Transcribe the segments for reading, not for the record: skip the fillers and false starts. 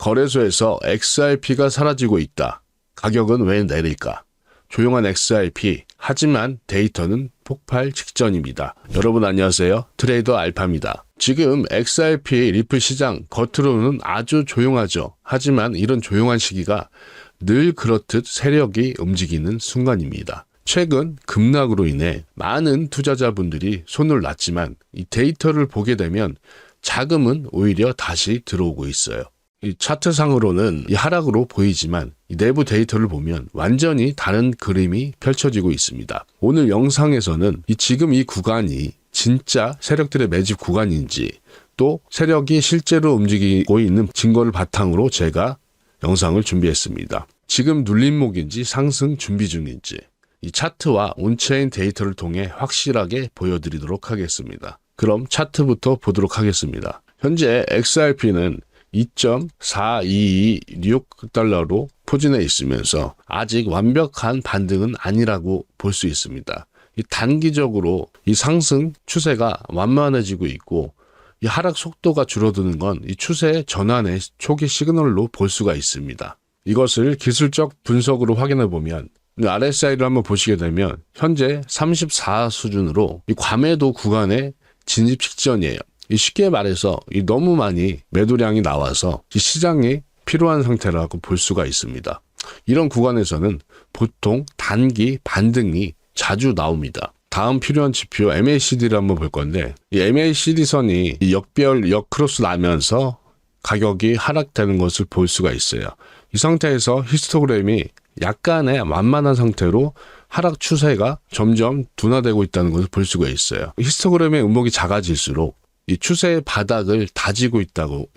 거래소에서 XRP가 사라지고 있다. 가격은 왜 내릴까? 조용한 XRP, 하지만 데이터는 폭발 직전입니다. 여러분 안녕하세요. 트레이더 알파입니다. 지금 XRP 리플 시장 겉으로는 아주 조용하죠. 하지만 이런 조용한 시기가 늘 그렇듯 세력이 움직이는 순간입니다. 최근 급락으로 인해 많은 투자자분들이 손을 놨지만 이 데이터를 보게 되면 자금은 오히려 다시 들어오고 있어요. 이 차트상으로는 이 하락으로 보이지만 이 내부 데이터를 보면 완전히 다른 그림이 펼쳐지고 있습니다. 오늘 영상에서는 지금 이 구간이 진짜 세력들의 매집 구간인지 또 세력이 실제로 움직이고 있는 증거를 바탕으로 제가 영상을 준비했습니다. 지금 눌림목인지 상승 준비 중인지 이 차트와 온체인 데이터를 통해 확실하게 보여드리도록 하겠습니다. 그럼 차트부터 보도록 하겠습니다. 현재 XRP는 2.4226달러로 포진해 있으면서 아직 완벽한 반등은 아니라고 볼 수 있습니다. 이 단기적으로 이 상승 추세가 완만해지고 있고 이 하락 속도가 줄어드는 건 이 추세 전환의 초기 시그널로 볼 수가 있습니다. 이것을 기술적 분석으로 확인해 보면 RSI를 한번 보시게 되면 현재 34 수준으로 이 과매도 구간에 진입 직전이에요. 쉽게 말해서 너무 많이 매도량이 나와서 시장이 필요한 상태라고 볼 수가 있습니다. 이런 구간에서는 보통 단기 반등이 자주 나옵니다. 다음 필요한 지표 MACD를 한번 볼 건데 이 MACD 선이 역크로스 나면서 가격이 하락되는 것을 볼 수가 있어요. 이 상태에서 히스토그램이 약간의 완만한 상태로 하락 추세가 점점 둔화되고 있다는 것을 볼 수가 있어요. 히스토그램의 음목이 작아질수록 이 추세의 바닥을 다지고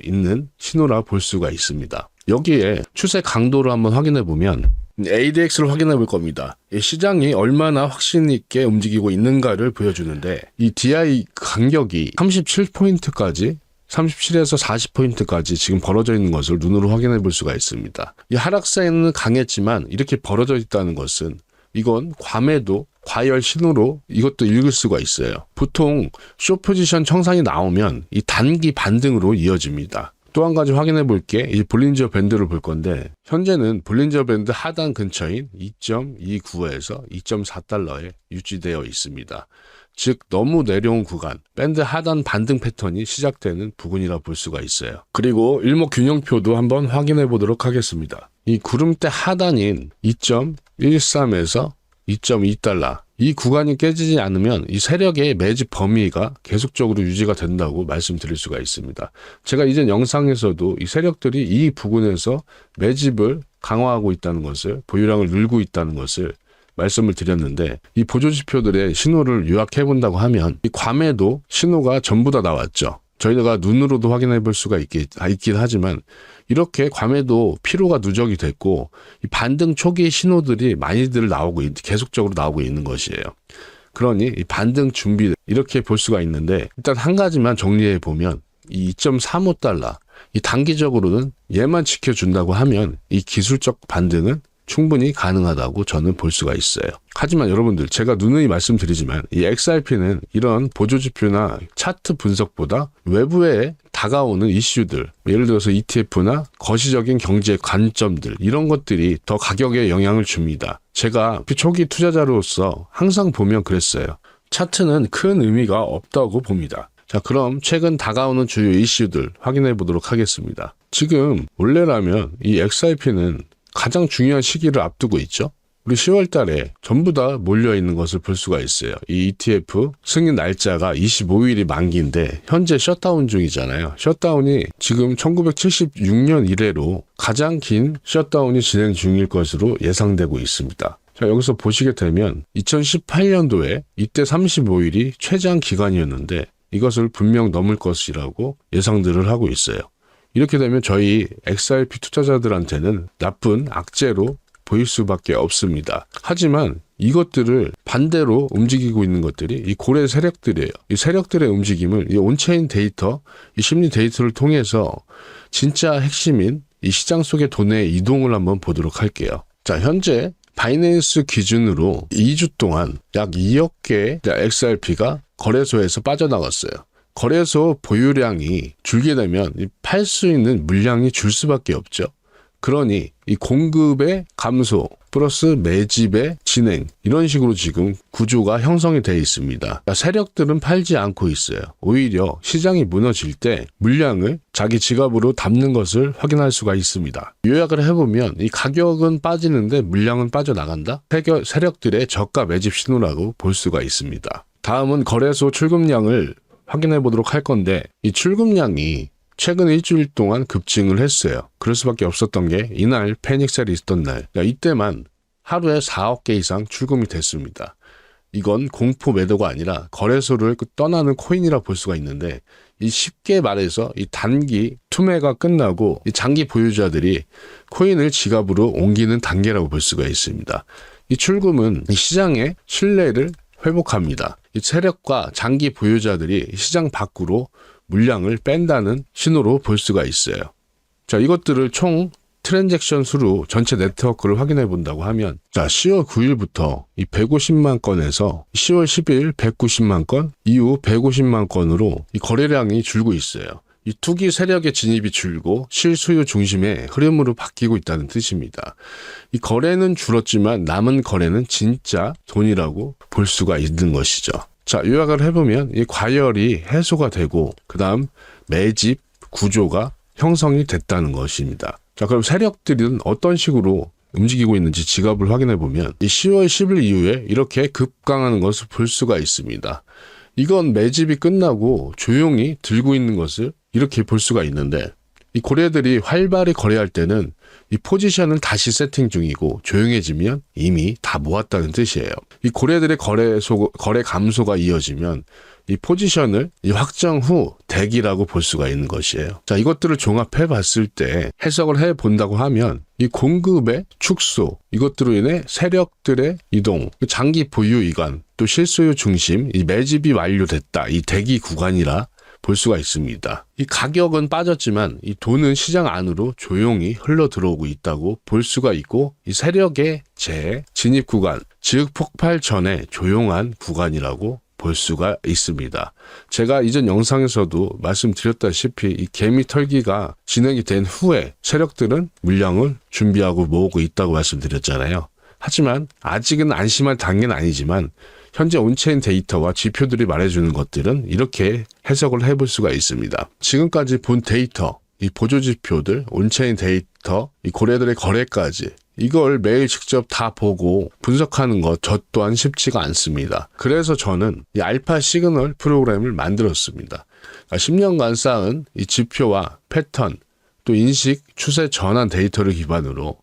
있는 신호라 볼 수가 있습니다. 여기에 추세 강도를 한번 확인해 보면 ADX를 확인해 볼 겁니다. 이 시장이 얼마나 확신 있게 움직이고 있는가를 보여주는데 이 DI 간격이 37포인트까지 37에서 40포인트까지 지금 벌어져 있는 것을 눈으로 확인해 볼 수가 있습니다. 이 하락세는 강했지만 이렇게 벌어져 있다는 것은 이건 과매도 과열 신호로 이것도 읽을 수가 있어요. 보통 숏 포지션 청산이 나오면 이 단기 반등으로 이어집니다. 또 한 가지 확인해 볼 게 이 볼린저 밴드를 볼 건데 현재는 볼린저 밴드 하단 근처인 2.29에서 2.4달러에 유지되어 있습니다. 즉 너무 내려온 구간, 밴드 하단 반등 패턴이 시작되는 부근이라 볼 수가 있어요. 그리고 일목균형표도 한번 확인해 보도록 하겠습니다. 이 구름대 하단인 2.13에서 2.2달러 이 구간이 깨지지 않으면 이 세력의 매집 범위가 계속적으로 유지가 된다고 말씀드릴 수가 있습니다. 제가 이전 영상에서도 이 세력들이 이 부근에서 매집을 강화하고 있다는 것을, 보유량을 늘고 있다는 것을 말씀을 드렸는데 이 보조지표들의 신호를 요약해 본다고 하면 이 과매도 신호가 전부 다 나왔죠. 저희가 눈으로도 확인해 볼 수가 있긴 하지만 이렇게 과매도 피로가 누적이 됐고 이 반등 초기 신호들이 많이들 계속적으로 나오고 있는 것이에요. 그러니 이 반등 준비 이렇게 볼 수가 있는데 일단 한 가지만 정리해 보면 이 2.35달러 이 단기적으로는 얘만 지켜준다고 하면 이 기술적 반등은 충분히 가능하다고 저는 볼 수가 있어요. 하지만 여러분들 제가 누누이 말씀드리지만 이 XRP는 이런 보조지표나 차트 분석보다 외부에 다가오는 이슈들, 예를 들어서 ETF나 거시적인 경제 관점들 이런 것들이 더 가격에 영향을 줍니다. 제가 초기 투자자로서 항상 보면 그랬어요. 차트는 큰 의미가 없다고 봅니다. 자, 그럼 최근 다가오는 주요 이슈들 확인해 보도록 하겠습니다. 지금 원래라면 이 XRP는 가장 중요한 시기를 앞두고 있죠. 우리 10월 달에 전부 다 몰려있는 것을 볼 수가 있어요. 이 ETF 승인 날짜가 25일이 만기인데 현재 셧다운 중이잖아요. 셧다운이 지금 1976년 이래로 가장 긴 셧다운이 진행 중일 것으로 예상되고 있습니다. 자, 여기서 보시게 되면 2018년도에 이때 35일이 최장 기간이었는데 이것을 분명 넘을 것이라고 예상들을 하고 있어요. 이렇게 되면 저희 XRP 투자자들한테는 나쁜 악재로 보일 수밖에 없습니다. 하지만 이것들을 반대로 움직이고 있는 것들이 이 고래 세력들이에요. 이 세력들의 움직임을 이 온체인 데이터, 이 심리 데이터를 통해서 진짜 핵심인 이 시장 속의 돈의 이동을 한번 보도록 할게요. 자, 현재 바이낸스 기준으로 2주 동안 약 2억 개의 XRP가 거래소에서 빠져나갔어요. 거래소 보유량이 줄게 되면 팔 수 있는 물량이 줄 수밖에 없죠. 그러니 이 공급의 감소 플러스 매집의 진행, 이런 식으로 지금 구조가 형성이 되어 있습니다. 그러니까 세력들은 팔지 않고 있어요. 오히려 시장이 무너질 때 물량을 자기 지갑으로 담는 것을 확인할 수가 있습니다. 요약을 해보면 이 가격은 빠지는데 물량은 빠져나간다? 세력들의 저가 매집 신호라고 볼 수가 있습니다. 다음은 거래소 출금량을 확인해 보도록 할 건데, 이 출금량이 최근 일주일 동안 급증을 했어요. 그럴 수밖에 없었던 게 이날 패닉셀이 있었던 날, 그러니까 이때만 하루에 4억 개 이상 출금이 됐습니다. 이건 공포 매도가 아니라 거래소를 떠나는 코인이라 볼 수가 있는데, 이 쉽게 말해서 이 단기 투매가 끝나고 이 장기 보유자들이 코인을 지갑으로 옮기는 단계라고 볼 수가 있습니다. 이 출금은 이 시장의 신뢰를 회복합니다. 이 세력과 장기 보유자들이 시장 밖으로 물량을 뺀다는 신호로 볼 수가 있어요. 자, 이것들을 총 트랜잭션 수로 전체 네트워크를 확인해 본다고 하면, 자, 10월 9일부터 이 150만 건에서 10월 10일 190만 건, 이후 150만 건으로 이 거래량이 줄고 있어요. 이 투기 세력의 진입이 줄고 실수요 중심의 흐름으로 바뀌고 있다는 뜻입니다. 이 거래는 줄었지만 남은 거래는 진짜 돈이라고 볼 수가 있는 것이죠. 자, 요약을 해보면 이 과열이 해소가 되고 그 다음 매집 구조가 형성이 됐다는 것입니다. 자, 그럼 세력들은 어떤 식으로 움직이고 있는지 지갑을 확인해 보면 이 10월 10일 이후에 이렇게 급강하는 것을 볼 수가 있습니다. 이건 매집이 끝나고 조용히 들고 있는 것을 이렇게 볼 수가 있는데, 이 고래들이 활발히 거래할 때는 이 포지션을 다시 세팅 중이고 조용해지면 이미 다 모았다는 뜻이에요. 이 고래들의 거래 감소가 이어지면 이 포지션을 이 확정 후 대기라고 볼 수가 있는 것이에요. 자, 이것들을 종합해 봤을 때 해석을 해 본다고 하면 이 공급의 축소, 이것들로 인해 세력들의 이동, 장기 보유 이관, 또 실소유 중심, 이 매집이 완료됐다. 이 대기 구간이라 볼 수가 있습니다. 이 가격은 빠졌지만 이 돈은 시장 안으로 조용히 흘러 들어오고 있다고 볼 수가 있고, 이 세력의 진입 구간, 즉 폭발 전에 조용한 구간이라고 볼 수가 있습니다. 제가 이전 영상에서도 말씀드렸다시피 이 개미 털기가 진행이 된 후에 세력들은 물량을 준비하고 모으고 있다고 말씀드렸잖아요. 하지만 아직은 안심할 단계는 아니지만 현재 온체인 데이터와 지표들이 말해주는 것들은 이렇게 해석을 해볼 수가 있습니다. 지금까지 본 데이터, 이 보조지표들, 온체인 데이터, 이 고래들의 거래까지, 이걸 매일 직접 다 보고 분석하는 것 저 또한 쉽지가 않습니다. 그래서 저는 이 알파 시그널 프로그램을 만들었습니다. 10년간 쌓은 이 지표와 패턴, 또 인식, 추세 전환 데이터를 기반으로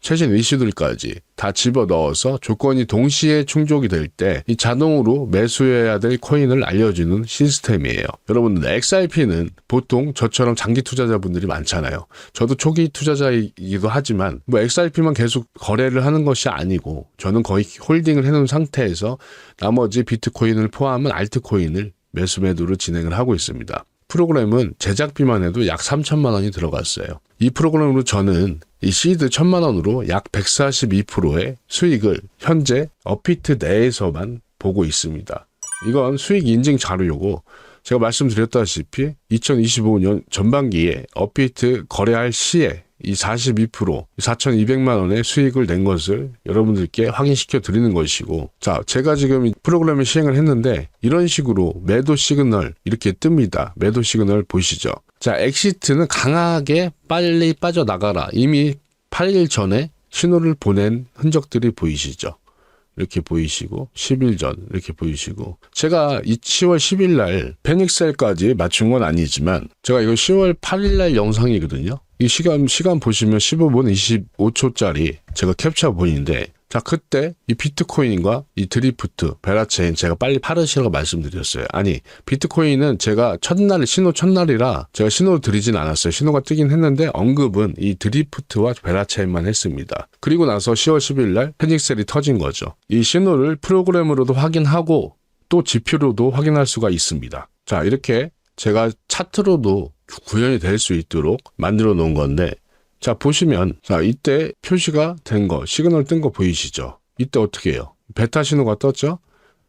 최신 이슈들까지 다 집어넣어서 조건이 동시에 충족이 될 때 이 자동으로 매수해야 될 코인을 알려주는 시스템이에요. 여러분들, XRP는 보통 저처럼 장기 투자자분들이 많잖아요. 저도 초기 투자자이기도 하지만 뭐 XRP만 계속 거래를 하는 것이 아니고 저는 거의 홀딩을 해놓은 상태에서 나머지 비트코인을 포함한 알트코인을 매수 매도를 진행을 하고 있습니다. 프로그램은 제작비만 해도 약 3천만 원이 들어갔어요. 이 프로그램으로 저는 이 시드 1,000만 원으로 약 142%의 수익을 현재 업비트 내에서만 보고 있습니다. 이건 수익 인증 자료이고, 제가 말씀드렸다시피 2025년 전반기에 업비트 거래할 시에 이 42%, 4,200만 원의 수익을 낸 것을 여러분들께 확인시켜 드리는 것이고, 자, 제가 지금 이 프로그램을 시행을 했는데 이런 식으로 매도 시그널 이렇게 뜹니다. 매도 시그널 보시죠. 자, 엑시트는 강하게 빨리 빠져나가라. 이미 8일 전에 신호를 보낸 흔적들이 보이시죠? 이렇게 보이시고 10일 전 이렇게 보이시고, 제가 이 10월 10일 날 패닉셀까지 맞춘 건 아니지만 제가 이거 10월 8일 날 영상이거든요. 이 시간 보시면 15분 25초짜리 제가 캡처본인데, 자, 그때 이 비트코인과 이 드리프트, 베라체인 제가 빨리 팔으시라고 말씀드렸어요. 아니, 비트코인은 제가 신호 첫날이라 제가 신호를 드리진 않았어요. 신호가 뜨긴 했는데 언급은 이 드리프트와 베라체인만 했습니다. 그리고 나서 10월 10일 날 패닉셀이 터진 거죠. 이 신호를 프로그램으로도 확인하고 또 지표로도 확인할 수가 있습니다. 자, 이렇게 제가 차트로도 구현이 될 수 있도록 만들어 놓은 건데, 자, 보시면, 자, 이때 표시가 된 거, 시그널 뜬 거 보이시죠? 이때 어떻게 해요? 베타 신호가 떴죠?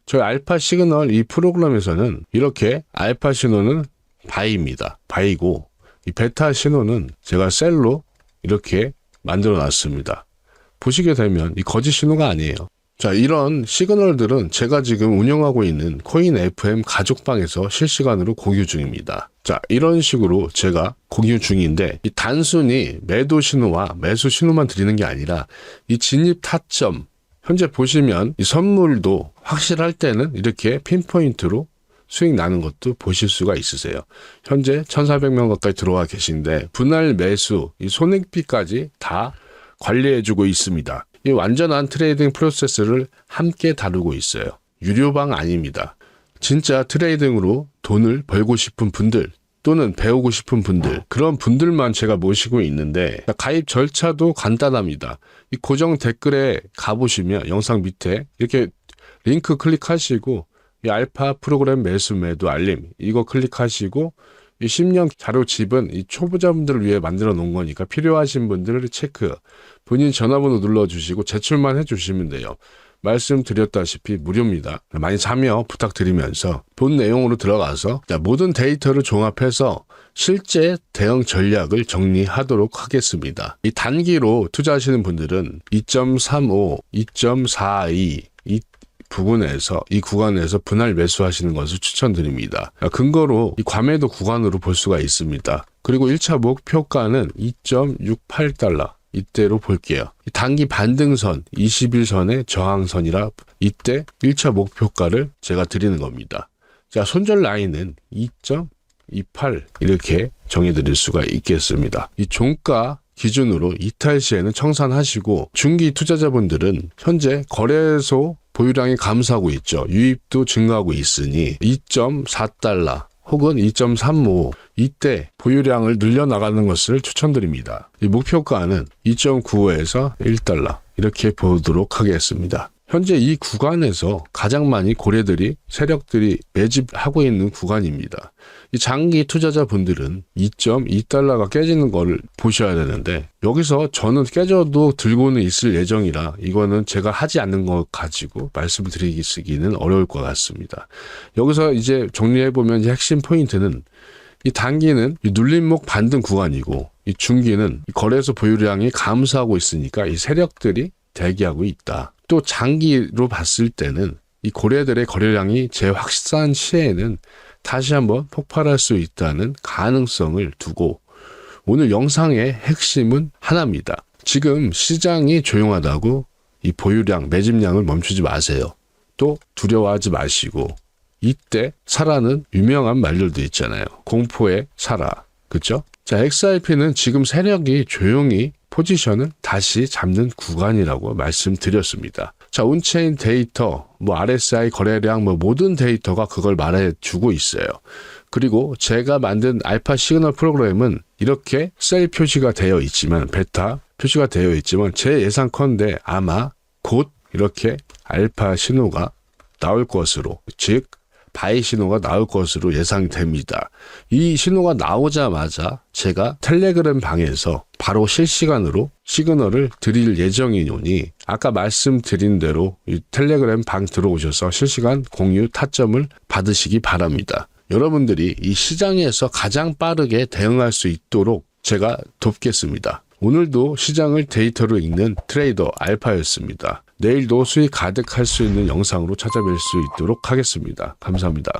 저희 알파 시그널 이 프로그램에서는 이렇게 알파 신호는 바이입니다. 바이고 이 베타 신호는 제가 셀로 이렇게 만들어 놨습니다. 보시게 되면 이 거짓 신호가 아니에요. 자, 이런 시그널들은 제가 지금 운영하고 있는 코인 FM 가족방에서 실시간으로 공유 중입니다. 자, 이런 식으로 제가 공유 중인데 이 단순히 매도 신호와 매수 신호만 드리는 게 아니라 이 진입 타점, 현재 보시면 이 선물도 확실할 때는 이렇게 핀포인트로 수익 나는 것도 보실 수가 있으세요. 현재 1,400명 가까이 들어와 계신데 분할 매수, 이 손익비까지 다 관리해주고 있습니다. 이 완전한 트레이딩 프로세스를 함께 다루고 있어요. 유료방 아닙니다. 진짜 트레이딩으로 돈을 벌고 싶은 분들 또는 배우고 싶은 분들, 그런 분들만 제가 모시고 있는데 가입 절차도 간단합니다. 이 고정 댓글에 가보시면 영상 밑에 이렇게 링크 클릭하시고 이 알파 프로그램 매수 매도 알림 이거 클릭하시고 이 10년 자료집은 이 초보자분들을 위해 만들어 놓은 거니까 필요하신 분들을 체크, 본인 전화번호 눌러주시고 제출만 해주시면 돼요. 말씀드렸다시피 무료입니다. 많이 참여 부탁드리면서 본 내용으로 들어가서 모든 데이터를 종합해서 실제 대응 전략을 정리하도록 하겠습니다. 이 단기로 투자하시는 분들은 2.35, 2.42 이 부분에서 이 구간에서 분할 매수하시는 것을 추천드립니다. 근거로 이 과매도 구간으로 볼 수가 있습니다. 그리고 1차 목표가는 2.68달러. 이때로 볼게요. 단기 반등선 21선의 저항선이라 이때 1차 목표가를 제가 드리는 겁니다. 자, 손절 라인은 2.28 이렇게 정해드릴 수가 있겠습니다. 이 종가 기준으로 이탈 시에는 청산하시고 중기 투자자분들은 현재 거래소 보유량이 감소하고 있죠. 유입도 증가하고 있으니 2.4달러 혹은 2.35 이때 보유량을 늘려나가는 것을 추천드립니다. 이 목표가는 2.95에서 1달러 이렇게 보도록 하겠습니다. 현재 이 구간에서 가장 많이 고래들이 세력들이 매집하고 있는 구간입니다. 이 장기 투자자분들은 2.2달러가 깨지는 걸 보셔야 되는데 여기서 저는 깨져도 들고는 있을 예정이라 이거는 제가 하지 않는 것 가지고 말씀을 드리기는 어려울 것 같습니다. 여기서 이제 정리해보면 핵심 포인트는 이 단기는 이 눌림목 반등 구간이고 이 중기는 이 거래소 보유량이 감소하고 있으니까 이 세력들이 대기하고 있다. 또 장기로 봤을 때는 이 고래들의 거래량이 재확산 시에는 다시 한번 폭발할 수 있다는 가능성을 두고 오늘 영상의 핵심은 하나입니다. 지금 시장이 조용하다고 이 보유량, 매집량을 멈추지 마세요. 또 두려워하지 마시고 이때 사라는 유명한 말들도 있잖아요. 공포의 사라. 그렇죠? 자, XRP는 지금 세력이 조용히 포지션을 다시 잡는 구간이라고 말씀드렸습니다. 자, 온체인 데이터, RSI 거래량, 모든 데이터가 그걸 말해주고 있어요. 그리고 제가 만든 알파 시그널 프로그램은 이렇게 셀 표시가 되어 있지만, 베타 표시가 되어 있지만, 제 예상컨대 아마 곧 이렇게 알파 신호가 나올 것으로, 즉, 바이 신호가 나올 것으로 예상됩니다. 이 신호가 나오자마자 제가 텔레그램 방에서 바로 실시간으로 시그널을 드릴 예정이니 아까 말씀드린 대로 이 텔레그램 방 들어오셔서 실시간 공유 타점을 받으시기 바랍니다. 여러분들이 이 시장에서 가장 빠르게 대응할 수 있도록 제가 돕겠습니다. 오늘도 시장을 데이터로 읽는 트레이더 알파였습니다. 내일도 수익 가득할 수 있는 영상으로 찾아뵐 수 있도록 하겠습니다. 감사합니다.